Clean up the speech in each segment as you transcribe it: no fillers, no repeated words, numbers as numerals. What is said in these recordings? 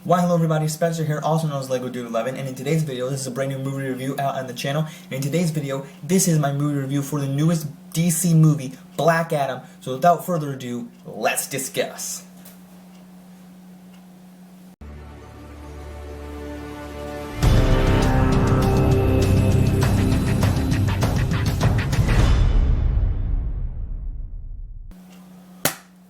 Why hello everybody, Spencer here, also known as Lego Dude 11, and in today's video, this is a brand new movie review out on the channel, and in today's video, this is my movie review for the newest DC movie, Black Adam. So without further ado, let's discuss.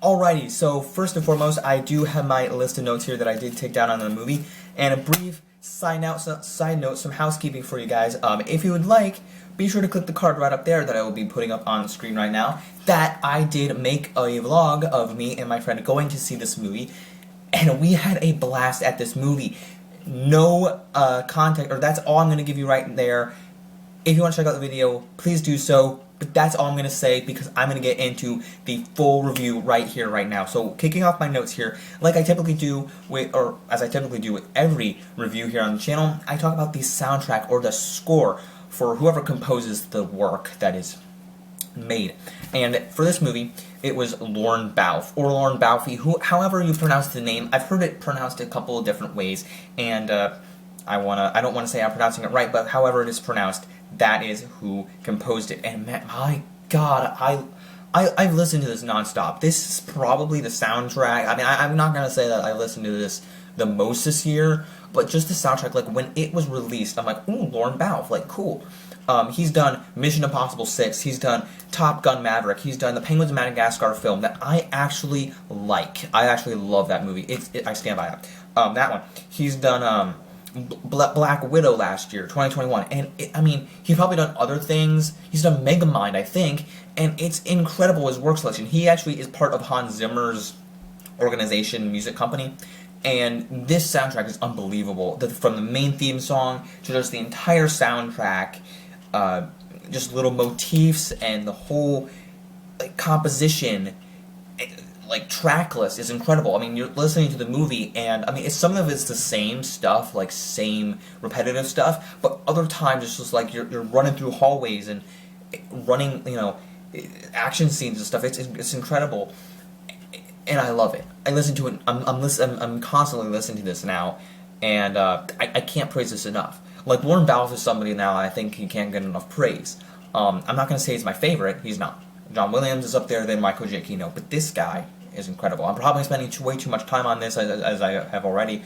Alrighty, so first and foremost, I do have my list of notes here that I did take down on the movie, and a brief side note, some housekeeping for you guys. If you would like, be sure to click the card right up there that I will be putting up on the screen right now, that I did make a vlog of me and my friend going to see this movie, and we had a blast at this movie. No context, or that's all I'm going to give you right there. If you want to check out the video, please do so. But that's all I'm going to say because I'm going to get into the full review right here, right now. So, kicking off my notes here, like I typically do with, or as I typically do with every review here on the channel, I talk about the soundtrack or the score for whoever composes the work that is made. And for this movie, it was Lorne Balfe, or Lorne Balfe, however you pronounce the name. I've heard it pronounced a couple of different ways, and I don't want to say I'm pronouncing it right, but however it is pronounced, that is who composed it. And man, my God, I've listened to this nonstop. This is probably the soundtrack. I mean, I'm not gonna say that I listened to this the most this year, but just the soundtrack. Like when it was released, I'm like, ooh, Lorne Balfe, like cool. He's done Mission Impossible 6. He's done Top Gun Maverick. He's done the Penguins of Madagascar film that I actually like. I actually love that movie. I stand by that. That one. He's done Black Widow last year, 2021, and I mean, he's probably done other things. He's done Megamind, I think, and it's incredible, his work selection. He actually is part of Hans Zimmer's organization, music company, and this soundtrack is unbelievable. From the main theme song to just the entire soundtrack, just little motifs and the whole composition, like track list is incredible. I mean, you're listening to the movie, and I mean, some of it's the same stuff, like same repetitive stuff, but other times it's just like you're running through hallways and running, action scenes and stuff. It's incredible, and I love it. I listen to it. I'm constantly listening to this now, and I can't praise this enough. Like Lorne Balfe is somebody now I think he can't get enough praise. I'm not gonna say he's my favorite. He's not. John Williams is up there, then Michael Giacchino, but this guy is incredible. I'm probably spending way too much time on this as I have already,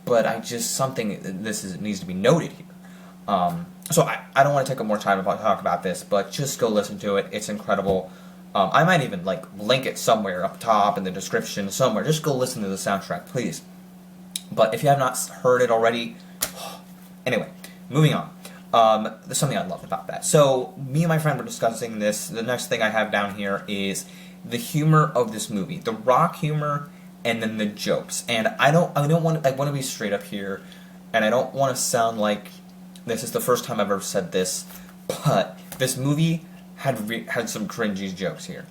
but this needs to be noted here. So I don't want to take up more time to talk about this, but just go listen to it. It's incredible. I might even link it somewhere up top in the description somewhere. Just go listen to the soundtrack, please. But if you have not heard it already, anyway, moving on. There's something I love about that. So, me and my friend were discussing this. The next thing I have down here is the humor of this movie. The rock humor and then the jokes. And I want to be straight up here, and I don't want to sound like this is the first time I've ever said this, but this movie had some cringy jokes here.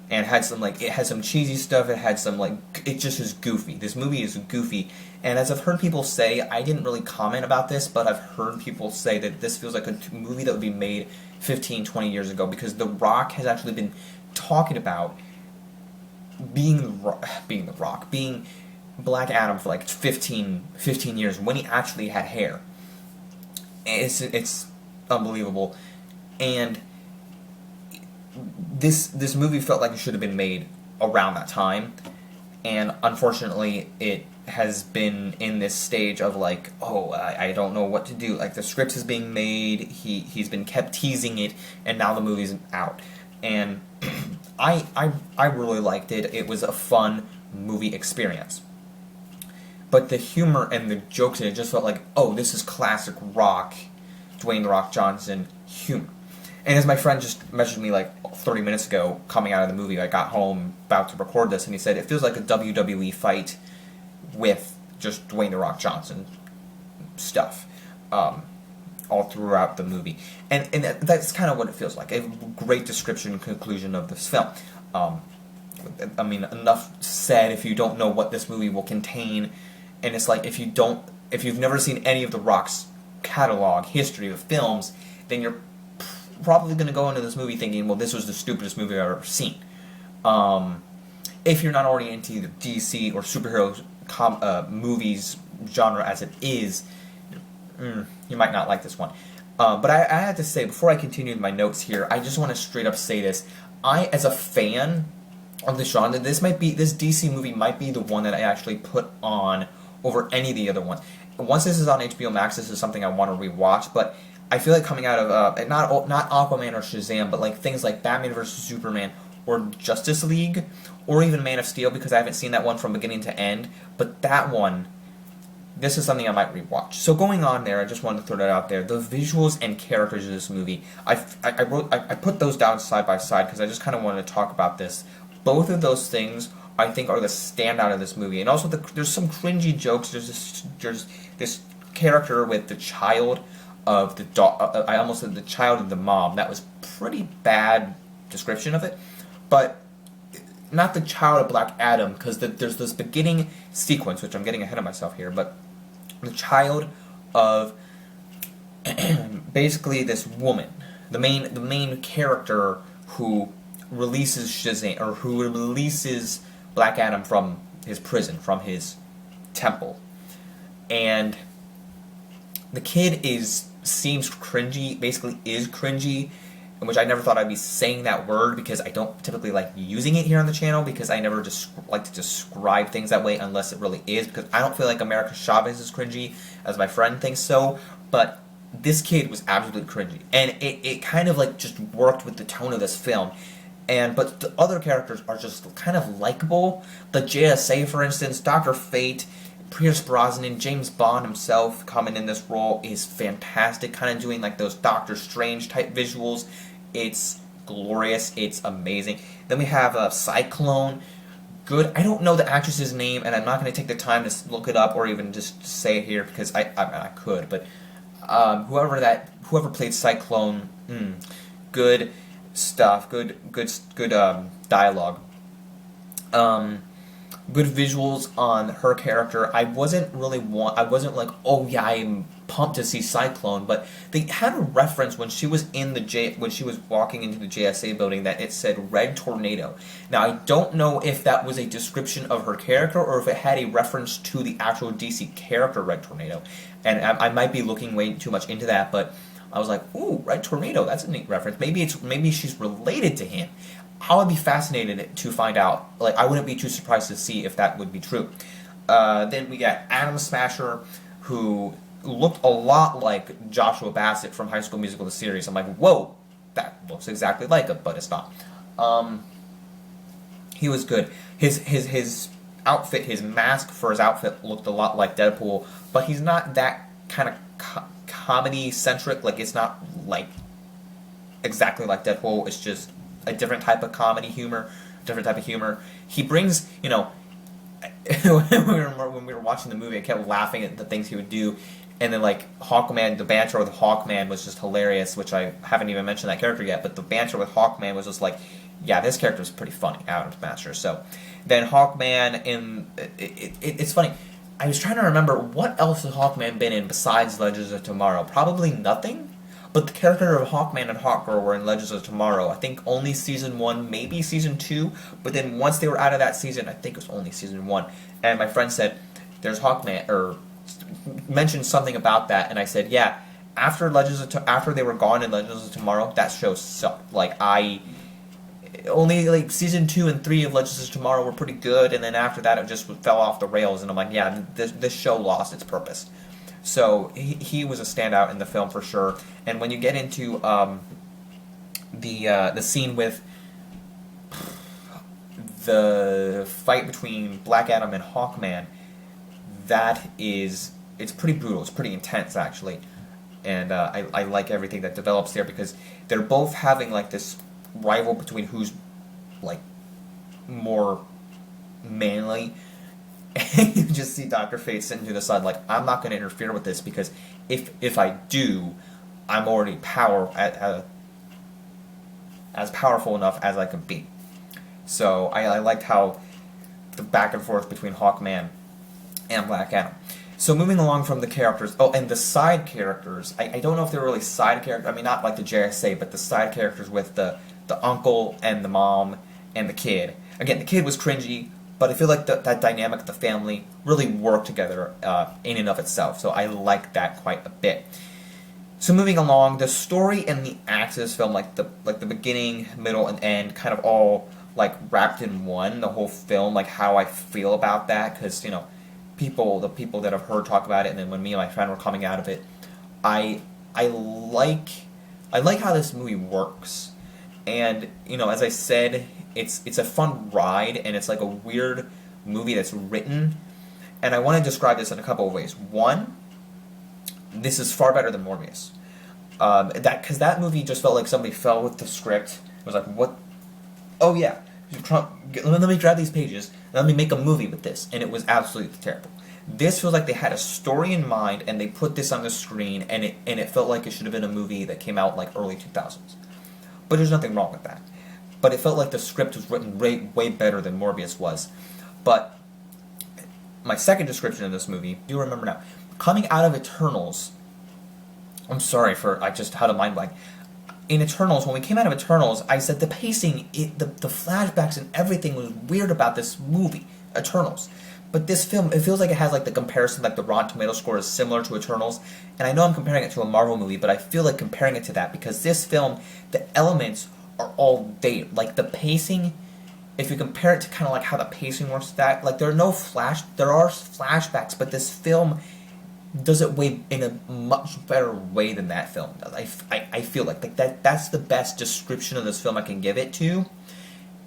And it had some cheesy stuff, it had some, it just is goofy. This movie is goofy, and as I've heard people say, I didn't really comment about this, but I've heard people say that this feels like a movie that would be made 15, 20 years ago, because The Rock has actually been talking about being Black Adam for 15 years, when he actually had hair. It's unbelievable, and this movie felt like it should have been made around that time, and unfortunately it has been in this stage of I don't know what to do. The script is being made, he's been kept teasing it, and now the movie's out. And I really liked it. It was a fun movie experience. But the humor and the jokes in it just felt like, oh, this is classic Rock, Dwayne "The Rock" Johnson humor. And as my friend just messaged me 30 minutes ago, coming out of the movie, I got home about to record this, and he said it feels like a WWE fight with just Dwayne "The Rock" Johnson stuff all throughout the movie. And that's kind of what it feels like. A great description and conclusion of this film. I mean, enough said if you don't know what this movie will contain, and it's like if you've never seen any of The Rock's catalog, history of films, then you're probably going to go into this movie thinking, well, this was the stupidest movie I've ever seen. If you're not already into either DC or superhero movies genre as it is, you might not like this one. But I have to say, before I continue with my notes here, I just want to straight up say this. I, as a fan of the genre, this DC movie might be the one that I actually put on over any of the other ones. Once this is on HBO Max, this is something I want to rewatch, but I feel like coming out of, not Aquaman or Shazam, but like things like Batman vs. Superman, or Justice League, or even Man of Steel, because I haven't seen that one from beginning to end, but that one, this is something I might rewatch. So going on there, I just wanted to throw that out there. The visuals and characters of this movie, I put those down side by side because I just kind of wanted to talk about this. Both of those things, I think, are the standout of this movie. And also, there's some cringy jokes. There's this character with the child of the I almost said the child of the mom. That was pretty bad description of it. But not the child of Black Adam, because there's this beginning sequence, which I'm getting ahead of myself here, but the child of basically this woman, the main character who releases Shazam, or who releases Black Adam from his prison, from his temple, and the kid seems cringy, basically is cringy, which I never thought I'd be saying that word because I don't typically like using it here on the channel, because I never just like to describe things that way unless it really is, because I don't feel like America Chavez is cringy as my friend thinks so, but this kid was absolutely cringy, and it kind of like just worked with the tone of this film. But the other characters are just kind of likable. The JSA, for instance, Dr. Fate, Pierce Brosnan, James Bond himself coming in this role is fantastic, kind of doing like those Doctor Strange type visuals. It's glorious, it's amazing. Then we have Cyclone. Good. I don't know the actress's name, and I'm not going to take the time to look it up or even just say it here because I could, but whoever played Cyclone, good stuff, good dialogue. Good visuals on her character. I wasn't like, oh yeah, I'm pumped to see Cyclone, but they had a reference when she was when she was walking into the JSA building that it said Red Tornado. Now I don't know if that was a description of her character or if it had a reference to the actual DC character Red Tornado, and I might be looking way too much into that, but I was like, ooh, Red Tornado, that's a neat reference. Maybe she's related to him. I would be fascinated to find out. Like, I wouldn't be too surprised to see if that would be true. Then we got Adam Smasher, who looked a lot like Joshua Bassett from High School Musical, the series. I'm like, whoa, that looks exactly like him, but it's not. He was good. His outfit, his mask for his outfit looked a lot like Deadpool, but he's not that kind of comedy-centric. Like, it's not like exactly like Deadpool. It's just a different type of comedy humor, different type of humor. He brings, you know, when we were watching the movie, I kept laughing at the things he would do, and then like Hawkman, the banter with Hawkman was just hilarious, which I haven't even mentioned that character yet, but the banter with Hawkman was just like, yeah, this character is pretty funny, Adam Smasher. So then Hawkman, it's funny, I was trying to remember what else has Hawkman been in besides Legends of Tomorrow. Probably nothing. But the character of Hawkman and Hawkgirl were in Legends of Tomorrow. I think only Season 1, maybe Season 2. But then once they were out of that season, I think it was only Season 1. And my friend said, there's Hawkman, or mentioned something about that. And I said, yeah, after they were gone in Legends of Tomorrow, that show sucked. Like, only like Season 2 and 3 of Legends of Tomorrow were pretty good. And then after that, it just fell off the rails. And I'm like, yeah, this show lost its purpose. So he was a standout in the film for sure. And when you get into the scene with the fight between Black Adam and Hawkman, it's pretty brutal. It's pretty intense actually, and I like everything that develops there because they're both having like this rival between who's like more manly. And you just see Dr. Fate sitting to the side like, I'm not going to interfere with this because if I do, I'm already as powerful enough as I can be. So I liked how the back and forth between Hawkman and Black Adam. So moving along from the characters, oh, and the side characters, I don't know if they're really side characters, I mean not like the JSA, but the side characters with the uncle and the mom and the kid. Again, the kid was cringy, but I feel like that dynamic of the family really worked together in and of itself, so I like that quite a bit. So moving along, the story and the acts of this film, like the beginning, middle, and end, kind of all like wrapped in one. The whole film, like how I feel about that, because the people that I've heard talk about it, and then when me and my friend were coming out of it, I like how this movie works, and as I said, it's a fun ride, and it's like a weird movie that's written, and I want to describe this in a couple of ways. One, this is far better than Morbius. Because that movie just felt like somebody fell with the script. It was like, what? Oh yeah, let me grab these pages, let me make a movie with this, and it was absolutely terrible. This feels like they had a story in mind, and they put this on the screen, and it felt like it should have been a movie that came out like early 2000s. But there's nothing wrong with that. But it felt like the script was written way better than Morbius was. But my second description of this movie, do you remember now? Coming out of Eternals, I'm sorry for, I just had a mind blank. In Eternals, when we came out of Eternals, I said the pacing, the flashbacks and everything was weird about this movie, Eternals. But this film, it feels like it has like the comparison, like the Rotten Tomatoes score is similar to Eternals. And I know I'm comparing it to a Marvel movie, but I feel like comparing it to that because this film, the elements are all there. Like the pacing, if you compare it to kind of like how the pacing works, that like there are flashbacks, but this film does it way in a much better way than that film does. I feel like that's the best description of this film I can give it to.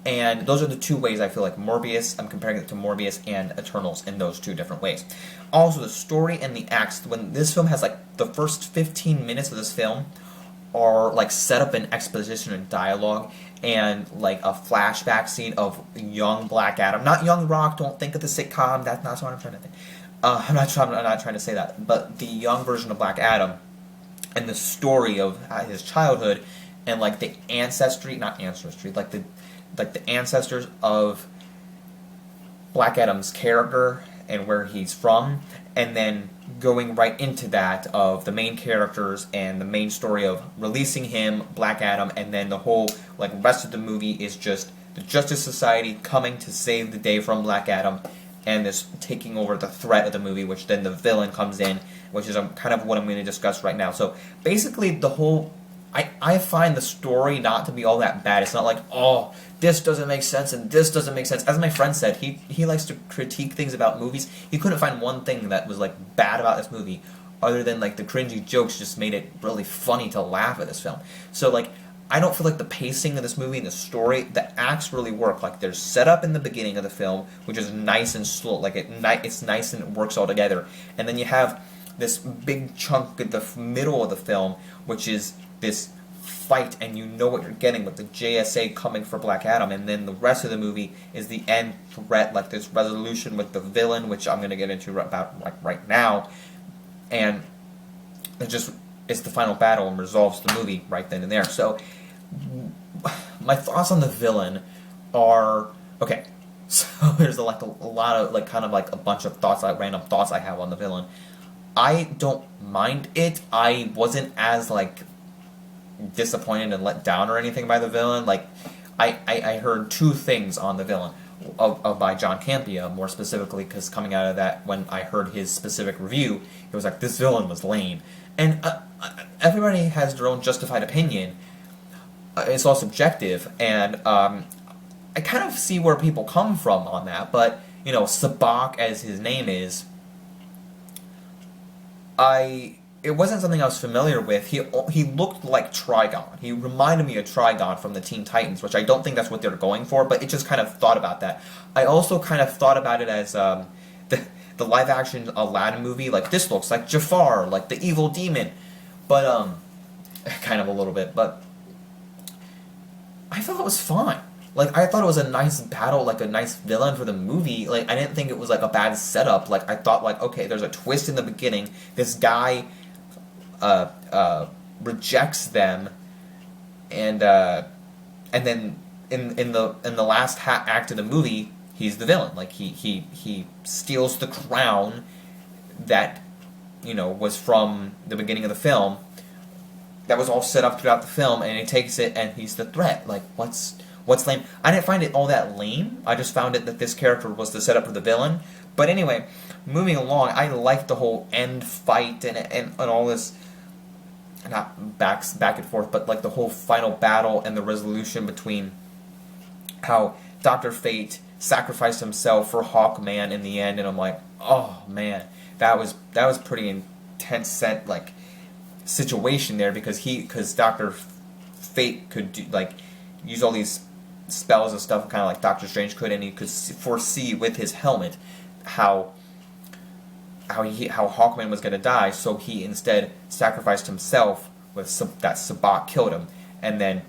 And those are the two ways I feel like Morbius, I'm comparing it to Morbius and Eternals in those two different ways. Also, the story and the acts, when this film has like the first 15 minutes of this film are like set up in exposition and dialogue and like a flashback scene of young Black Adam. Not Young Rock, don't think of the sitcom, that's not what I'm trying to think. I'm not trying to say that, but the young version of Black Adam and the story of his childhood and like the like the ancestors of Black Adam's character and where he's from, and then going right into that of the main characters and the main story of releasing him, Black Adam, and then the whole like rest of the movie is just the Justice Society coming to save the day from Black Adam, and this taking over the threat of the movie, which then the villain comes in, which is kind of what I'm going to discuss right now. So basically the whole, I find the story not to be all that bad. It's not like, oh, this doesn't make sense and this doesn't make sense. As my friend said, he likes to critique things about movies. He couldn't find one thing that was like bad about this movie other than like the cringy jokes just made it really funny to laugh at this film. So like, I don't feel like the pacing of this movie and the story, the acts really work. Like there's setup in the beginning of the film, which is nice and slow. Like it's nice and it works all together. And then you have this big chunk at the middle of the film, which is this fight, and you know what you're getting with the JSA coming for Black Adam. And then the rest of the movie is the end threat, like this resolution with the villain, which I'm going to get into about like right now. And it just is the final battle and resolves the movie right then and there. So my thoughts on the villain are, okay, so there's a lot of like kind of like a bunch of thoughts, like random thoughts I have on the villain. I don't mind it. I wasn't as like disappointed and let down or anything by the villain. Like I heard two things on the villain by John Campea, more specifically, because coming out of that, when I heard his specific review, it was like, this villain was lame. And everybody has their own justified opinion. It's all subjective, and I kind of see where people come from on that, but, Sabak, as his name is, it wasn't something I was familiar with. He looked like Trigon. He reminded me of Trigon from the Teen Titans, which I don't think that's what they're going for, but it just kind of thought about that. I also kind of thought about it as the live-action Aladdin movie. Like, this looks like Jafar, like the evil demon. But, kind of a little bit, but I thought it was fine. Like, I thought it was a nice battle, like a nice villain for the movie. Like, I didn't think it was like a bad setup. Like, I thought like, okay, there's a twist in the beginning. This guy rejects them, and then in the last act of the movie, he's the villain. Like he steals the crown that was from the beginning of the film. That was all set up throughout the film, and he takes it, and he's the threat. Like, what's what's lame. I didn't find it all that lame. I just found it that this character was the setup for the villain. But anyway, moving along, I liked the whole end fight and all this, not back and forth, but like the whole final battle and the resolution between how Dr. Fate sacrificed himself for Hawkman in the end, and I'm like, oh man, that was pretty intense like situation there, because Dr. Fate could do, like, use all these spells and stuff, kind of like Doctor Strange could, and he could foresee with his helmet how Hawkman was going to die, so he instead sacrificed himself that Sabbac killed him, and then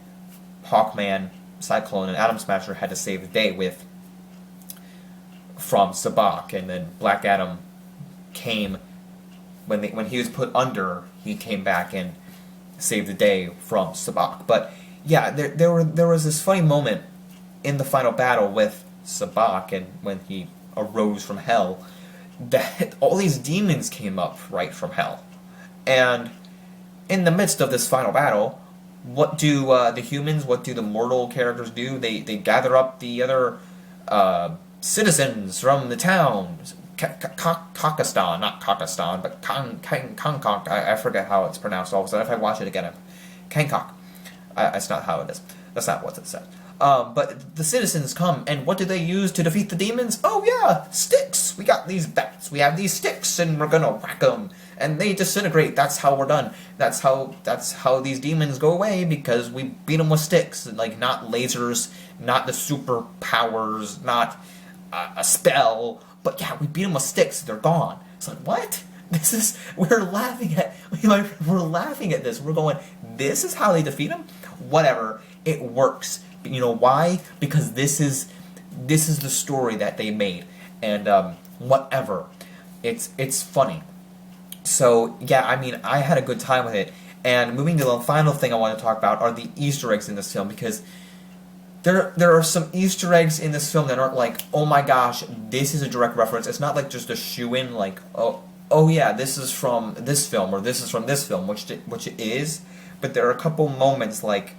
Hawkman, Cyclone, and Atom Smasher had to save the day from Sabbac, and then Black Adam came when he was put under. He came back and saved the day from Sabbac. But yeah, there was this funny moment in the final battle with Sabbac, and when he arose from hell, that all these demons came up right from hell, and in the midst of this final battle, what do the mortal characters do? They gather up the other citizens from the town, Kakistan, not Kakistan, but Kangkok. I forget how it's pronounced. All of a sudden, if I watch it again, Kangkok. That's not how it is. That's not what it said. But the citizens come, and what do they use to defeat the demons? Oh yeah, sticks! We got these bats, we have these sticks, and we're gonna whack them, and they disintegrate. That's how we're done. That's how these demons go away, because we beat them with sticks, like not lasers, not the superpowers, not a spell, but yeah, we beat them with sticks. They're gone. It's like, what? We're laughing at this. We're going, this is how they defeat them? Whatever. It works. You know why? Because this is the story that they made, and whatever. It's funny. So yeah, I mean, I had a good time with it. And moving to the final thing I want to talk about are the Easter eggs in this film, because there are some Easter eggs in this film that aren't like, oh my gosh, this is a direct reference. It's not like just a shoe-in, like, oh yeah, this is from this film, or this is from this film, which it is. But there are a couple moments, like,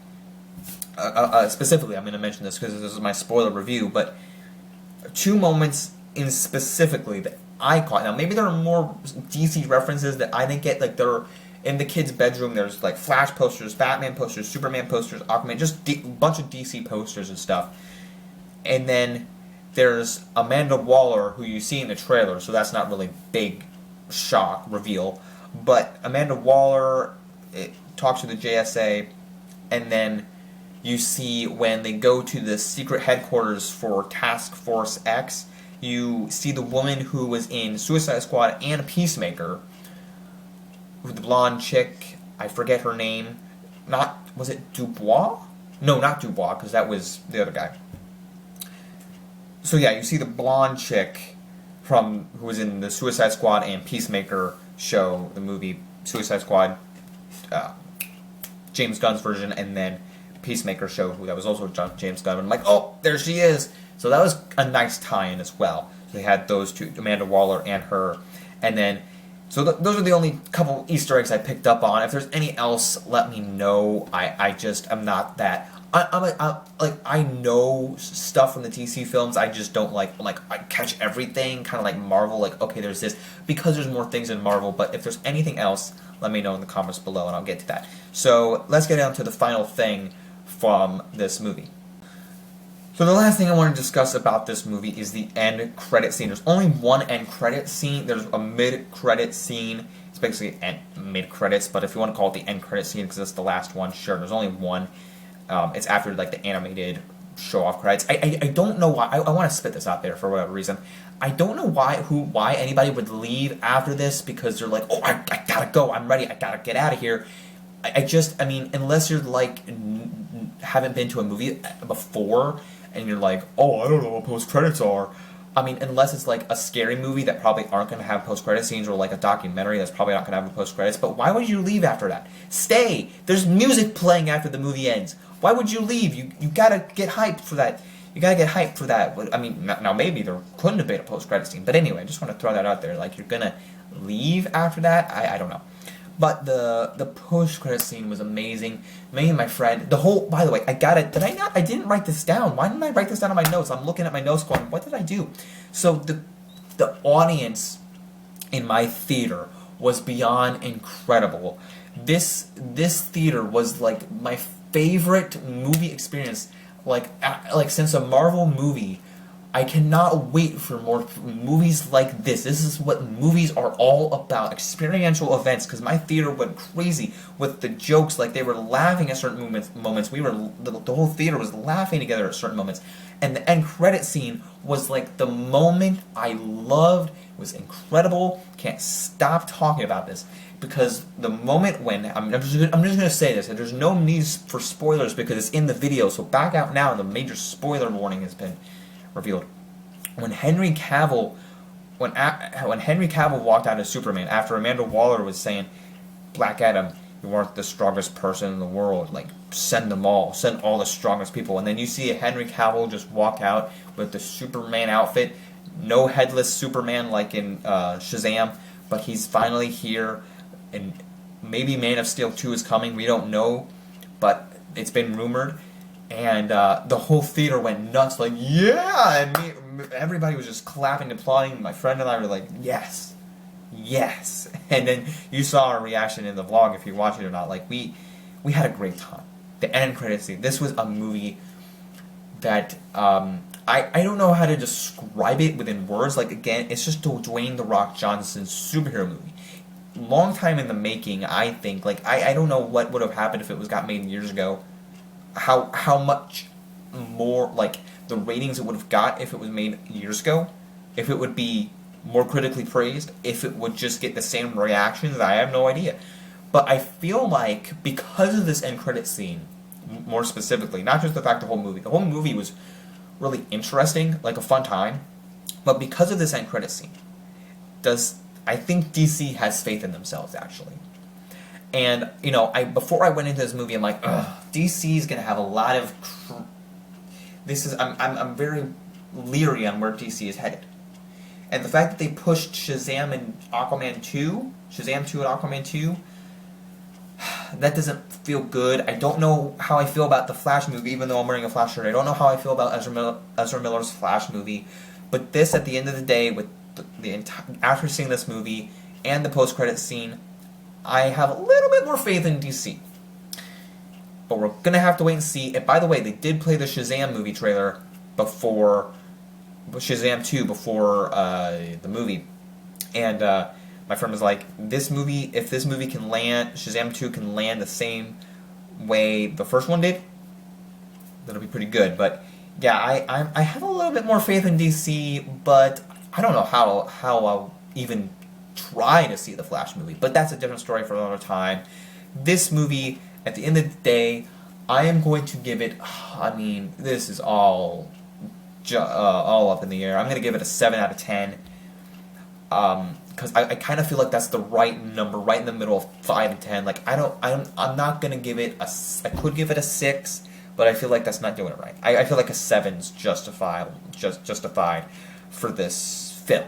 specifically, I'm going to mention this because this is my spoiler review, but two moments in specifically that I caught. Now, maybe there are more DC references that I didn't get. Like, they're in the kid's bedroom, there's like Flash posters, Batman posters, Superman posters, Aquaman, just a bunch of DC posters and stuff. And then there's Amanda Waller, who you see in the trailer, so that's not really big shock reveal. But Amanda Waller talks to the JSA, and then you see when they go to the secret headquarters for Task Force X, you see the woman who was in Suicide Squad and Peacemaker, with the blonde chick, I forget her name. Was it Dubois? No, not Dubois, because that was the other guy. So yeah, you see the blonde chick who was in the Suicide Squad and Peacemaker show, the movie Suicide Squad, James Gunn's version, and then Peacemaker show, that was also James Gunn. And I'm like, oh, there she is. So that was a nice tie-in as well. So they had those two, Amanda Waller and her, and then. So those are the only couple Easter eggs I picked up on. If there's any else, let me know. I'm not that. I know stuff from the DC films. I just don't I catch everything, kind of like Marvel. Like, okay, there's this, because there's more things in Marvel. But if there's anything else, let me know in the comments below, and I'll get to that. So let's get down to the final thing from this movie. So the last thing I want to discuss about this movie is the end credit scene. There's only one end credit scene. There's a mid-credit scene. It's basically mid-credits, but if you want to call it the end credit scene because it's the last one, sure. There's only one. It's after like the animated show-off credits. I don't know why. I want to spit this out there for whatever reason. I don't know why anybody would leave after this, because they're like, oh, I gotta go. I'm ready. I gotta get out of here. I mean, unless you're like haven't been to a movie before, and you're like, oh, I don't know what post-credits are. I mean, unless it's like a scary movie that probably aren't going to have post-credit scenes, or like a documentary that's probably not going to have a post-credits. But why would you leave after that? Stay! There's music playing after the movie ends. Why would you leave? You gotta get hyped for that. You gotta get hyped for that. I mean, now maybe there couldn't have been a post-credit scene. But anyway, I just want to throw that out there. Like, you're going to leave after that? I don't know. But the post-credit scene was amazing. Me and my friend, by the way, I got it. I didn't write this down. Why didn't I write this down in my notes? I'm looking at my notes going, what did I do? So the audience in my theater was beyond incredible. This theater was like my favorite movie experience, like since a Marvel movie. I cannot wait for more movies like this. This is what movies are all about, experiential events, because my theater went crazy with the jokes, like they were laughing at certain moments. The whole theater was laughing together at certain moments. And the end credit scene was like the moment I loved. It was incredible. Can't stop talking about this. Because the moment when, I'm just going to say this, and there's no need for spoilers because it's in the video, so back out now, the major spoiler warning has been revealed. When Henry Cavill walked out as Superman, after Amanda Waller was saying, Black Adam, you aren't the strongest person in the world, like, send all the strongest people, and then you see Henry Cavill just walk out with the Superman outfit, no headless Superman like in Shazam, but he's finally here, and maybe Man of Steel 2 is coming, we don't know, but it's been rumored. And the whole theater went nuts, like, yeah! And everybody was just clapping and applauding. My friend and I were like, yes! Yes! And then you saw our reaction in the vlog, if you watch it or not. Like, we had a great time. The end credits scene. This was a movie that, I don't know how to describe it within words. Like, again, it's just a Dwayne "The Rock" Johnson superhero movie. Long time in the making, I think. Like, I don't know what would have happened if it got made years ago. How much more, like, the ratings it would have got if it was made years ago, if it would be more critically praised, if it would just get the same reactions, I have no idea. But I feel like, because of this end credit scene, more specifically, not just the whole movie was really interesting, like a fun time, but because of this end credit scene, I think DC has faith in themselves, actually. And, you know, before I went into this movie, I'm like, ugh, DC is gonna have a lot of. I'm very leery on where DC is headed, and the fact that they pushed Shazam and Aquaman 2, that doesn't feel good. I don't know how I feel about the Flash movie, even though I'm wearing a Flash shirt. I don't know how I feel about Ezra Miller's Flash movie, but this, at the end of the day, with after seeing this movie and the post-credit scene, I have a little bit more faith in DC. But we're going to have to wait and see. And by the way, they did play the Shazam movie trailer before Shazam 2, before the movie. And my friend was like, if this movie can land, Shazam 2 can land the same way the first one did, that'll be pretty good. But yeah, I have a little bit more faith in DC, but I don't know how I'll even try to see the Flash movie, but that's a different story for another time. This movie, at the end of the day, I am going to give it, I mean, this is all up in the air. I'm going to give it a 7 out of 10, because I kind of feel like that's the right number, right in the middle of 5 and 10. Like, I'm not going to give it I could give it a 6, but I feel like that's not doing it right. I feel like a 7's justified for this film.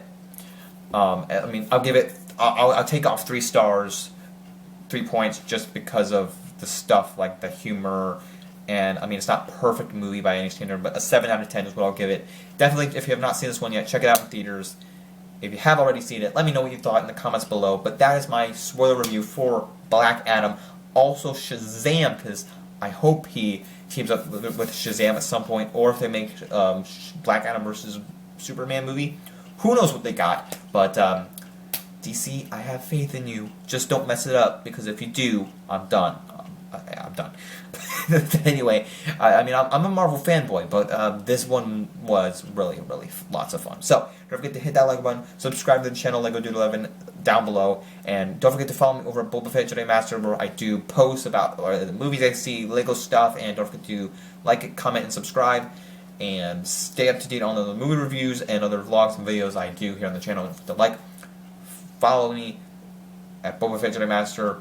I mean, I'll take off 3 stars, 3 points, just because of the stuff, like the humor, and I mean, it's not a perfect movie by any standard, but a 7 out of 10 is what I'll give it. Definitely, if you have not seen this one yet, check it out in theaters. If you have already seen it, let me know what you thought in the comments below. But that is my spoiler review for Black Adam. Also Shazam, because I hope he teams up with Shazam at some point, or if they make Black Adam versus Superman movie. Who knows what they got, but DC, I have faith in you. Just don't mess it up, because if you do, I'm done. I'm done. Anyway, I mean, I'm a Marvel fanboy, but this one was really, really lots of fun. So, don't forget to hit that like button, subscribe to the channel, Lego Dude 11, down below, and don't forget to follow me over at Boba Fett Jedi Master, where I do posts about the movies I see, Lego stuff, and don't forget to like, comment, and subscribe. And stay up to date on the movie reviews and other vlogs and videos I do here on the channel. Follow me at Boba Fett Jedi Master,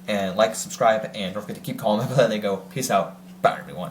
and like, subscribe, and don't forget to keep calling me. Let it go. Peace out. Bye, everyone.